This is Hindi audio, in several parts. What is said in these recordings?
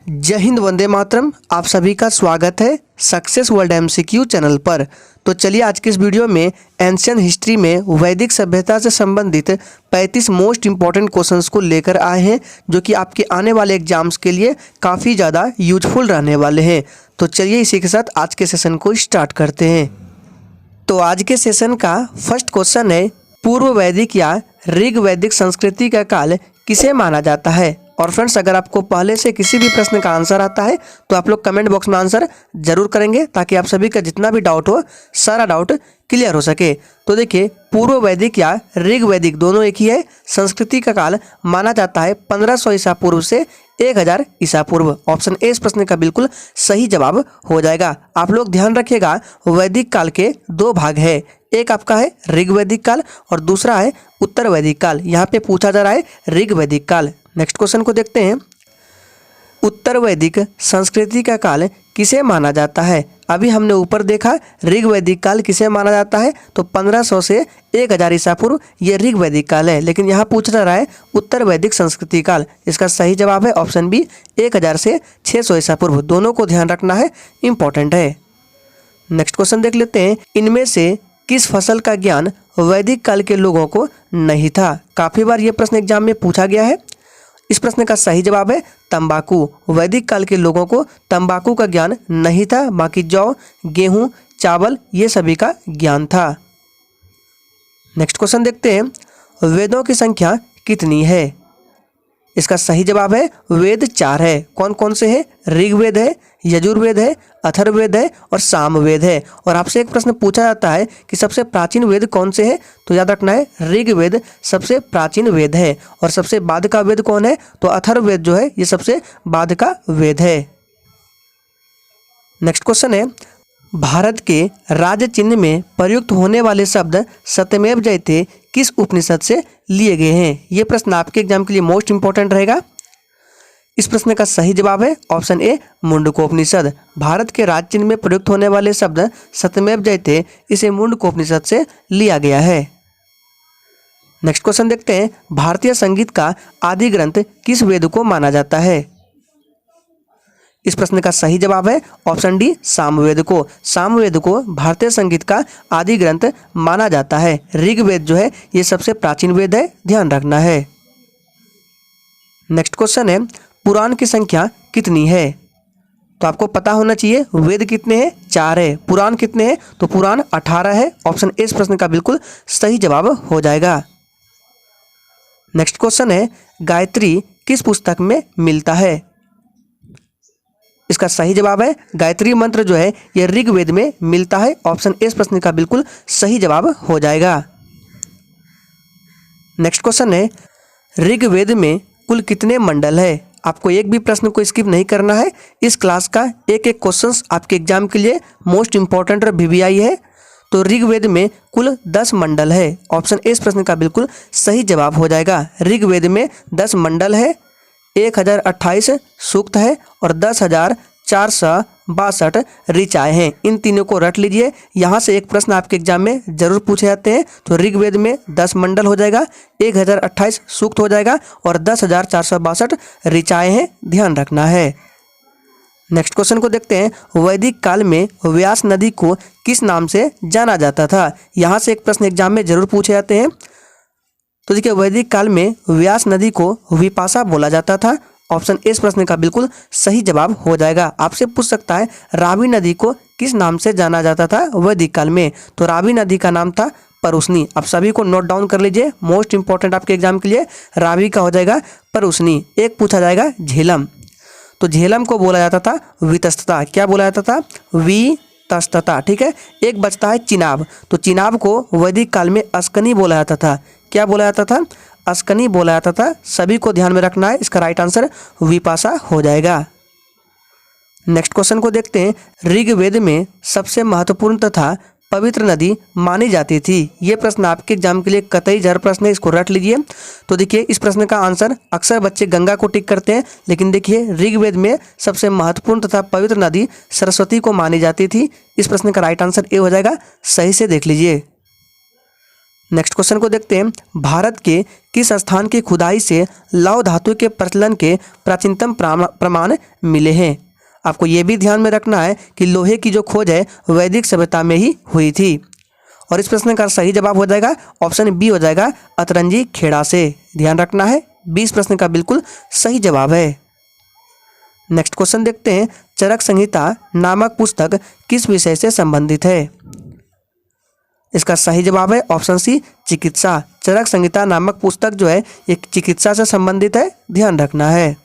जय हिंद, वंदे मातरम। आप सभी का स्वागत है सक्सेस वर्ल्ड एमसीक्यू चैनल पर। तो चलिए आज की इस वीडियो में एंशियंट हिस्ट्री में वैदिक सभ्यता से संबंधित 35 मोस्ट इंपॉर्टेंट क्वेश्चंस को लेकर आए हैं, जो कि आपके आने वाले एग्जाम्स के लिए काफ़ी ज़्यादा यूजफुल रहने वाले हैं। तो चलिए इसी के साथ आज के सेशन को स्टार्ट करते हैं। तो आज के सेशन का फर्स्ट क्वेश्चन है, पूर्व वैदिक या ऋग वैदिक संस्कृति का काल किसे माना जाता है। और फ्रेंड्स, अगर आपको पहले से किसी भी प्रश्न का आंसर आता है तो आप लोग कमेंट बॉक्स में आंसर जरूर करेंगे, ताकि आप सभी का जितना भी डाउट हो सारा डाउट क्लियर हो सके। तो देखिए, पूर्व वैदिक या ऋग वैदिक दोनों एक ही है। संस्कृति का काल माना जाता है 1500 ईसा पूर्व से 1000 ईसा पूर्व। ऑप्शन ए इस प्रश्न का बिल्कुल सही जवाब हो जाएगा। आप लोग ध्यान रखिएगा, वैदिक काल के दो भाग है। एक आपका है ऋग वैदिक काल और दूसरा है उत्तर वैदिक काल। यहाँ पे पूछा जा रहा है ऋग वैदिक काल। नेक्स्ट क्वेश्चन को देखते हैं, उत्तर वैदिक संस्कृति का काल किसे माना जाता है। अभी हमने ऊपर देखा ऋग वैदिक काल किसे माना जाता है, तो 1500 से 1000 ईसा पूर्व ये ऋग वैदिक काल है। लेकिन यहाँ पूछ रहा है उत्तर वैदिक संस्कृति काल। इसका सही जवाब है ऑप्शन बी, 1000 से 600 ईसा पूर्व। दोनों को ध्यान रखना है, इंपॉर्टेंट है। नेक्स्ट क्वेश्चन देख लेते हैं, इनमें से किस फसल का ज्ञान वैदिक काल के लोगों को नहीं था। काफ़ी बार ये प्रश्न एग्जाम में पूछा गया है। इस प्रश्न का सही जवाब है तंबाकू। वैदिक काल के लोगों को तंबाकू का ज्ञान नहीं था, बाकी जौ, गेहूं, चावल ये सभी का ज्ञान था। नेक्स्ट क्वेश्चन देखते हैं, वेदों की संख्या कितनी है। इसका सही जवाब है वेद 4 है। कौन कौन से हैं? ऋग्वेद है, यजुर्वेद है, अथर्ववेद है और सामवेद है। और आपसे एक प्रश्न पूछा जाता है कि सबसे प्राचीन वेद कौन से हैं, तो याद रखना है ऋग्वेद सबसे प्राचीन वेद है। और सबसे बाद का वेद कौन है, तो अथर्ववेद जो है ये सबसे बाद का वेद है। नेक्स्ट क्वेश्चन है, भारत के राज्य चिन्ह में प्रयुक्त होने वाले शब्द सत्यमेव जयते किस उपनिषद से लिए गए हैं। ये प्रश्न आपके एग्जाम के लिए मोस्ट इंपॉर्टेंट रहेगा। इस प्रश्न का सही जवाब है ऑप्शन ए, मुंडकोपनिषद। भारत के राज्य चिन्ह में प्रयुक्त होने वाले शब्द सत्यमेव जयते इसे मुंडकोपनिषद से लिया गया है। नेक्स्ट क्वेश्चन देखते हैं, भारतीय संगीत का आदि ग्रंथ किस वेद को माना जाता है। इस प्रश्न का सही जवाब है ऑप्शन डी, सामवेद को। सामवेद को भारतीय संगीत का आदि ग्रंथ माना जाता है। ऋग्वेद जो है ये सबसे प्राचीन वेद है, ध्यान रखना है। नेक्स्ट क्वेश्चन है, पुराण की संख्या कितनी है। तो आपको पता होना चाहिए वेद कितने हैं, 4 है। पुराण कितने हैं, तो पुराण 18 है। ऑप्शन ए इस प्रश्न का बिल्कुल सही जवाब हो जाएगा। नेक्स्ट क्वेश्चन है, गायत्री किस पुस्तक में मिलता है। इसका सही जवाब है गायत्री मंत्र जो है यह ऋग्वेद में मिलता है। ऑप्शन ए इस प्रश्न का बिल्कुल सही जवाब हो जाएगा। नेक्स्ट क्वेश्चन है, ऋग्वेद में कुल कितने मंडल है। आपको एक भी प्रश्न को स्किप नहीं करना है। इस क्लास का एक एक क्वेश्चंस आपके एग्जाम के लिए मोस्ट इंपॉर्टेंट और वीवीआई है। तो ऋग्वेद में कुल 10 मंडल है। ऑप्शन ए इस प्रश्न का बिल्कुल सही जवाब हो जाएगा। ऋग्वेद में 10 मंडल है, 1028 सूक्त है और 10,462 ऋचाएँ हैं। इन तीनों को रट लीजिए। यहाँ से एक प्रश्न आपके एग्जाम में जरूर पूछे जाते हैं। तो ऋग्वेद में 10 मंडल हो जाएगा, 1028 सूक्त हो जाएगा और 10,462 ऋचाएँ हैं, ध्यान रखना है। नेक्स्ट क्वेश्चन को देखते हैं, वैदिक काल में व्यास नदी को किस नाम से जाना जाता था। यहाँ से एक प्रश्न एग्जाम में जरूर पूछे जाते हैं। तो देखिए, वैदिक काल में व्यास नदी को विपाशा बोला जाता था। ऑप्शन ए इस प्रश्न का बिल्कुल सही जवाब हो जाएगा। आपसे पूछ सकता है रावी नदी को किस नाम से जाना जाता था वैदिक काल में, तो रावी नदी का नाम था परुष्णी। आप सभी को नोट डाउन कर लीजिए, मोस्ट इंपॉर्टेंट आपके एग्जाम के लिए रावी का हो जाएगा परुष्णी। एक पूछा जाएगा झेलम, तो झेलम को बोला जाता था वितस्तता। क्या बोला जाता था, वितस्तता, ठीक है। एक बचता है चिनाब, तो चिनाब को वैदिक काल में अस्कनी बोला जाता था। क्या बोला जाता था, अस्कनी बोला जाता था। सभी को ध्यान में रखना है, इसका राइट आंसर विपाशा हो जाएगा। नेक्स्ट क्वेश्चन को देखते हैं, ऋग्वेद में सबसे महत्वपूर्ण तथा पवित्र नदी मानी जाती थी। ये प्रश्न आपके एग्जाम के लिए कतई जर प्रश्न है, इसको रट लीजिए। तो देखिए, इस प्रश्न का आंसर अक्सर बच्चे गंगा को टिक करते हैं, लेकिन देखिए ऋग्वेद में सबसे महत्वपूर्ण तथा पवित्र नदी सरस्वती को मानी जाती थी। इस प्रश्न का राइट आंसर ए हो जाएगा। सही से देख लीजिए। नेक्स्ट क्वेश्चन को देखते हैं। भारत के किस स्थान की खुदाई से लौह धातु के प्रचलन के प्राचीनतम प्रमाण मिले हैं? आपको ये भी ध्यान में रखना है कि लोहे की जो खोज है वैदिक सभ्यता में ही हुई थी। और इस प्रश्न का सही जवाब हो जाएगा ऑप्शन बी हो जाएगा अतरंजी खेड़ा से। ध्यान रखना है, 20 प्रश्न का बिल्कुल सही जवाब है। नेक्स्ट क्वेश्चन देखते हैं। चरक संहिता नामक पुस्तक किस विषय से संबंधित है? इसका सही जवाब है ऑप्शन सी चिकित्सा। चरक संहिता नामक पुस्तक जो है ये चिकित्सा से संबंधित है, ध्यान रखना है।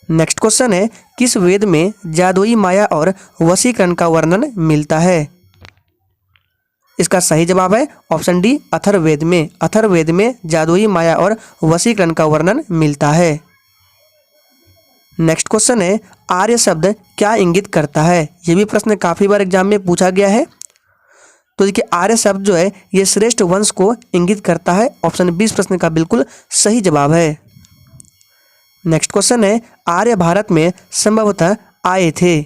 नेक्स्ट क्वेश्चन है। किस वेद में जादुई माया और वशीकरण का वर्णन मिलता है? इसका सही जवाब है ऑप्शन डी अथर्ववेद में। अथर्ववेद में जादुई माया और वशीकरण का वर्णन मिलता है। नेक्स्ट क्वेश्चन है। आर्य शब्द क्या इंगित करता है? ये भी प्रश्न काफ़ी बार एग्जाम में पूछा गया है। तो देखिए आर्य शब्द जो है ये श्रेष्ठ वंश को इंगित करता है। ऑप्शन 20 प्रश्न का बिल्कुल सही जवाब है। नेक्स्ट क्वेश्चन है। आर्य भारत में संभवतः आए थे?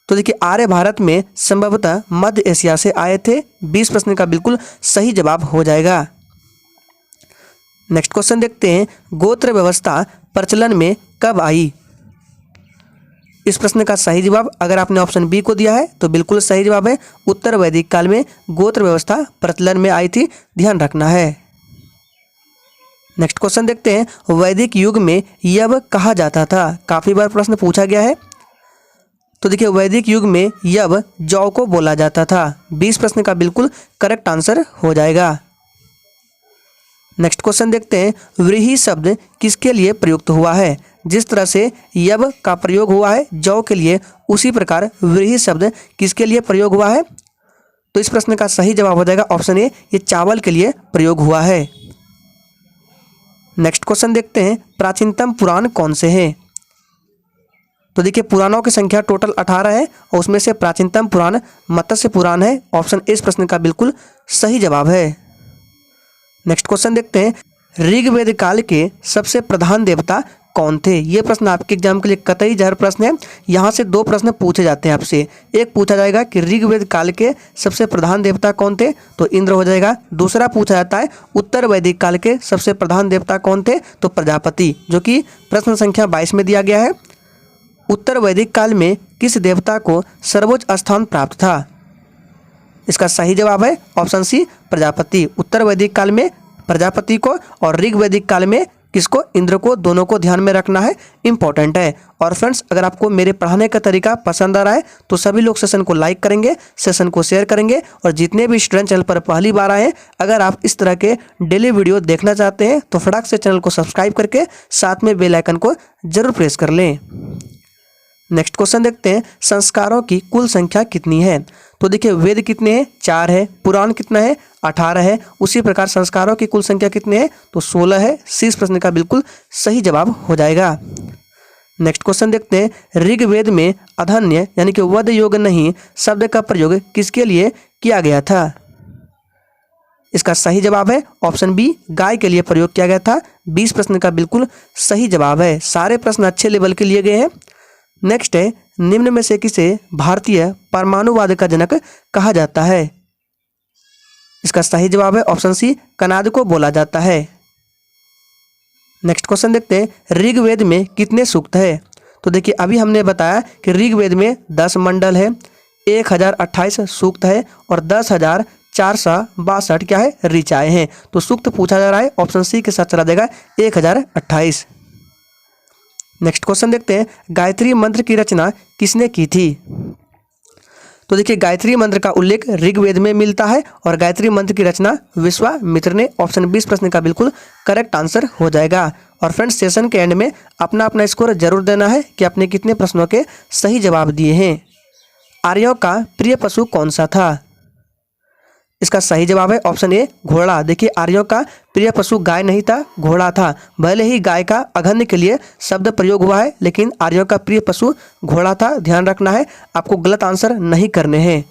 तो देखिए आर्य भारत में संभवतः मध्य एशिया से आए थे। 20 प्रश्न का बिल्कुल सही जवाब हो जाएगा। नेक्स्ट क्वेश्चन देखते हैं। गोत्र व्यवस्था प्रचलन में कब आई? इस प्रश्न का सही जवाब अगर आपने ऑप्शन बी को दिया है तो बिल्कुल सही जवाब है उत्तर वैदिक काल में गोत्र व्यवस्था प्रचलन में आई थी, ध्यान रखना है। नेक्स्ट क्वेश्चन देखते हैं। वैदिक युग में यव कहा जाता था? काफी बार प्रश्न पूछा गया है। तो देखिए वैदिक युग में यव जौ को बोला जाता था। 20 प्रश्न का बिल्कुल करेक्ट आंसर हो जाएगा। नेक्स्ट क्वेश्चन देखते हैं। व्रीहि शब्द किसके लिए प्रयुक्त हुआ है? जिस तरह से यव का प्रयोग हुआ है जौ के लिए, उसी प्रकार व्रीहि शब्द किसके लिए प्रयोग हुआ है? तो इस प्रश्न का सही जवाब हो जाएगा ऑप्शन ए, ये चावल के लिए प्रयोग हुआ है। नेक्स्ट क्वेश्चन देखते हैं। प्राचीनतम पुराण कौन से हैं? तो देखिए पुराणों की संख्या टोटल 18 है और उसमें से प्राचीनतम पुराण मत्स्य पुराण है। ऑप्शन ए इस प्रश्न का बिल्कुल सही जवाब है। नेक्स्ट क्वेश्चन देखते हैं। ऋग्वेद काल के सबसे प्रधान देवता कौन थे? ये प्रश्न आपके एग्जाम के लिए कतई जहर प्रश्न है। यहाँ से 2 प्रश्न पूछे जाते हैं आपसे। एक पूछा जाएगा कि ऋग्वेद काल के सबसे प्रधान देवता कौन थे, तो इंद्र हो जाएगा। दूसरा पूछा जाता है उत्तर वैदिक काल के सबसे प्रधान देवता कौन थे, तो प्रजापति, जो कि प्रश्न संख्या 22 में दिया गया है। उत्तर वैदिक काल में किस देवता को सर्वोच्च स्थान प्राप्त था? इसका सही जवाब है ऑप्शन सी प्रजापति। उत्तर वैदिक काल में प्रजापति को और ऋग्वैदिक काल में किसको, इंद्र को। दोनों को ध्यान में रखना है, इंपॉर्टेंट है। और फ्रेंड्स अगर आपको मेरे पढ़ाने का तरीका पसंद आ रहा है तो सभी लोग सेशन को लाइक करेंगे, सेशन को शेयर करेंगे। और जितने भी स्टूडेंट चैनल पर पहली बार आए हैं, अगर आप इस तरह के डेली वीडियो देखना चाहते हैं तो फटाक से चैनल को सब्सक्राइब करके साथ में बेल आइकन को जरूर प्रेस कर लें। नेक्स्ट क्वेश्चन देखते हैं। संस्कारों की कुल संख्या कितनी है? तो देखिए वेद कितने हैं? 4 है। पुराण कितना है? 18 है। उसी प्रकार संस्कारों की कुल संख्या कितनी है? तो 16 है। इस प्रश्न का बिल्कुल सही जवाब हो जाएगा। नेक्स्ट क्वेश्चन देखते हैं। ऋग्वेद में अधन्य यानी कि वध योग नहीं शब्द का प्रयोग किसके लिए किया गया था? इसका सही जवाब है ऑप्शन बी गाय के लिए प्रयोग किया गया था। 20 प्रश्न का बिल्कुल सही जवाब है। सारे प्रश्न अच्छे लेवल के लिए गए हैं। नेक्स्ट है। निम्न में से किसे भारतीय परमाणुवाद का जनक कहा जाता है? इसका सही जवाब है ऑप्शन सी कनाद को बोला जाता है। नेक्स्ट क्वेश्चन देखते हैं। ऋग्वेद में कितने सूक्त है? तो देखिए अभी हमने बताया कि ऋग्वेद में 10 मंडल है, 1028 सूक्त है और 10,462 क्या है ऋचाएँ हैं। तो सूक्त पूछा जा रहा है, ऑप्शन सी के साथ चला देगा 1028। नेक्स्ट क्वेश्चन देखते हैं। गायत्री मंत्र की रचना किसने की थी? तो देखिए गायत्री मंत्र का उल्लेख ऋग्वेद में मिलता है और गायत्री मंत्र की रचना विश्वामित्र ने। ऑप्शन 20 प्रश्न का बिल्कुल करेक्ट आंसर हो जाएगा। और फ्रेंड्स सेशन के एंड में अपना अपना स्कोर जरूर देना है कि आपने कितने प्रश्नों के सही जवाब दिए हैं। आर्यों का प्रिय पशु कौन सा था? इसका सही जवाब है ऑप्शन ए घोड़ा। देखिए आर्यों का प्रिय पशु गाय नहीं था, घोड़ा था। भले ही गाय का अघन्य के लिए शब्द प्रयोग हुआ है, लेकिन आर्यों का प्रिय पशु घोड़ा था। ध्यान रखना है, आपको गलत आंसर नहीं करने हैं।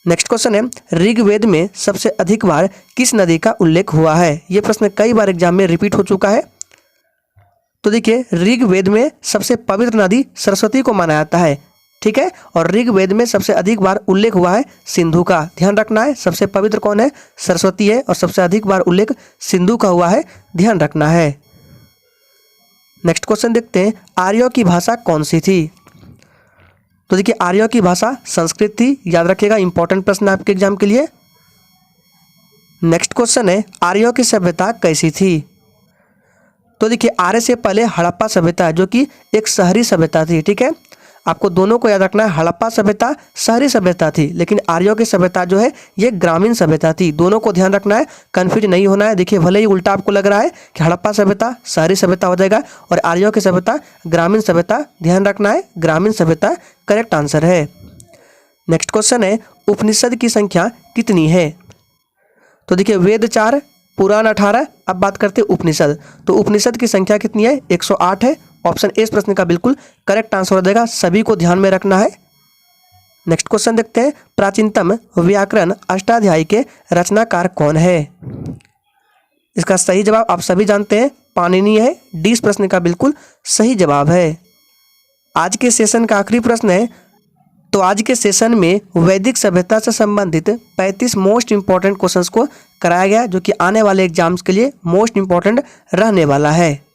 नेक्स्ट क्वेश्चन है। ऋग्वेद में सबसे अधिक बार किस नदी का उल्लेख हुआ है? यह प्रश्न कई बार एग्जाम में रिपीट हो चुका है। तो देखिए ऋग्वेद में सबसे पवित्र नदी सरस्वती को माना जाता है। ठीक है। और ऋग्वेद में सबसे अधिक बार उल्लेख हुआ है सिंधु का, ध्यान रखना है। सबसे पवित्र कौन है? सरस्वती है, और सबसे अधिक बार उल्लेख सिंधु का हुआ है, ध्यान रखना है। नेक्स्ट क्वेश्चन देखते हैं, आर्यों की भाषा कौन सी थी? तो देखिए आर्यों की भाषा संस्कृत थी, याद रखिएगा, इंपॉर्टेंट प्रश्न आपके एग्जाम के लिए। नेक्स्ट क्वेश्चन है, आर्यों की सभ्यता कैसी थी? तो देखिए आर्य से पहले हड़प्पा सभ्यता, जो कि एक शहरी सभ्यता थी, ठीक है। आपको दोनों को याद रखना है, हड़प्पा सभ्यता शहरी सभ्यता थी, लेकिन आर्यों की सभ्यता जो है ये ग्रामीण सभ्यता थी। दोनों को ध्यान रखना है, कंफ्यूज नहीं होना है। देखिए भले ही उल्टा आपको लग रहा है कि हड़प्पा सभ्यता शहरी सभ्यता हो जाएगा और आर्यों की सभ्यता ग्रामीण सभ्यता, ध्यान रखना है, ग्रामीण सभ्यता करेक्ट आंसर है। नेक्स्ट क्वेश्चन है, उपनिषद की संख्या कितनी है? तो देखिए वेद 4, पुराण 18। अब बात करते हैं उपनिषद। तो उपनिषद की संख्या कितनी है? 108 है। ऑप्शन ए इस प्रश्न का बिल्कुल करेक्ट आंसर हो जाएगा, सभी को ध्यान में रखना है। नेक्स्ट क्वेश्चन देखते हैं, प्राचीनतम व्याकरण अष्टाध्यायी के रचनाकार कौन है? इसका सही जवाब आप सभी जानते हैं, पाणिनि है। डी इस प्रश्न का बिल्कुल सही जवाब है। आज के सेशन का आखिरी प्रश्न है, तो आज के सेशन में वैदिक सभ्यता से संबंधित 35 मोस्ट इंपॉर्टेंट क्वेश्चंस को कराया गया, जो कि आने वाले एग्जाम्स के लिए मोस्ट इंपॉर्टेंट रहने वाला है।